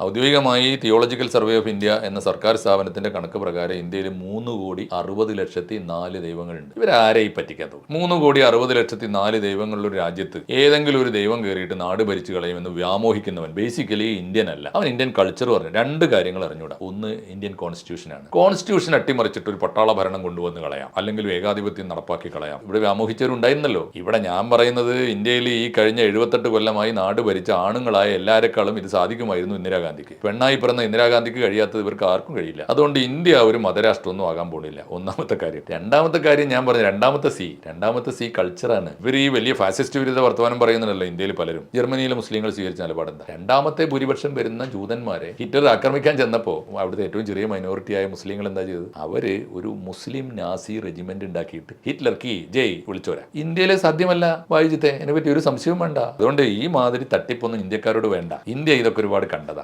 ഔദ്യോഗികമായി theological survey of India എന്ന സർക്കാർ സ്ഥാപനത്തിന്റെ കണക്ക് പ്രകാരം ഇന്ത്യയിൽ 3,60,04,000 ദൈവങ്ങളുണ്ട്. ഇവരാരെയും പറ്റിക്കാത്തത്? 3,60,04,000 ദൈവങ്ങളുള്ള ഒരു രാജ്യത്ത് ഏതെങ്കിലും ഒരു ദൈവം കയറിയിട്ട് നാട് ഭരിച്ചു കളയുമെന്ന് വ്യാമോഹിക്കുന്നവൻ ബേസിക്കലി ഇന്ത്യൻ അല്ല. അവൻ ഇന്ത്യൻ കൾച്ചർ പറഞ്ഞു. രണ്ട് കാര്യങ്ങൾ അറിഞ്ഞൂടാ. ഒന്ന്, ഇന്ത്യൻ കോൺസ്റ്റിറ്റ്യൂഷനാണ്. കോൺസ്റ്റിറ്റ്യൂഷൻ അട്ടിമറിച്ചിട്ട് ഒരു പട്ടാള ഭരണം കൊണ്ടുവന്ന് കളയാം, അല്ലെങ്കിൽ ഏകാധിപത്യം നടപ്പാക്കി കളയാം. ഇവിടെ വ്യാമോഹിച്ചവരുണ്ടായിരുന്നല്ലോ. ഇവിടെ ഞാൻ പറയുന്നത്, ഇന്ത്യയിൽ ഈ കഴിഞ്ഞ 78 കൊല്ലമായി നാട് ഭരിച്ച ആണുങ്ങളായ എല്ലാവരെക്കാളും ഇത് സാധിക്കുമായിരുന്നു ഇന്ദിരാഗാന്ധിക്ക്. പെണ്ണായി പിറന്ന ഇന്ദിരാഗാന്ധിക്ക് കഴിയാത്തത് ഇവർക്ക് ആർക്കും കഴിയില്ല. അതുകൊണ്ട് ഇന്ത്യ ഒരു മതരാഷ്ട്രമൊന്നും ആകാൻ പോണില്ല. ഒന്നാമത്തെ കാര്യം. രണ്ടാമത്തെ കാര്യം ഞാൻ പറഞ്ഞു, രണ്ടാമത്തെ സി കൾച്ചറാണ്. ഇവർ ഈ വലിയ ഫാസിസ്റ്റ് വിരുദ്ധ വർത്തമാനം പറയുന്നുണ്ടല്ലോ ഇന്ത്യയിൽ പലരും. ജർമ്മനിയിലെ മുസ്ലിങ്ങൾ സ്വീകരിച്ച നിലപാടെന്താ? രണ്ടാമത്തെ ഭൂരിപക്ഷം വരുന്ന ജൂതന്മാരെ ഹിറ്റ്ലർ ആക്രമിക്കാൻ ചെന്നപ്പോൾ അവിടുത്തെ ഏറ്റവും ചെറിയ മൈനോറിറ്റിയായ മുസ്ലിങ്ങൾ എന്താ ചെയ്തത്? അവര് ഒരു മുസ്ലിം നാസി റെജിമെന്റ് ഉണ്ടാക്കിയിട്ട് ഹിറ്റ്ലർ കി ജയ് വിളിച്ചോരാ. ഇന്ത്യയിലെ സാധ്യമല്ല വായിച്ചിത്തെ, അതിനെ പറ്റി ഒരു സംശയവും വേണ്ട. അതുകൊണ്ട് ഈ മാതിരി തട്ടിപ്പൊന്നും ഇന്ത്യക്കാരോട് വേണ്ട. ഇന്ത്യ ഇതൊക്കെ ഒരുപാട് കണ്ടതാ.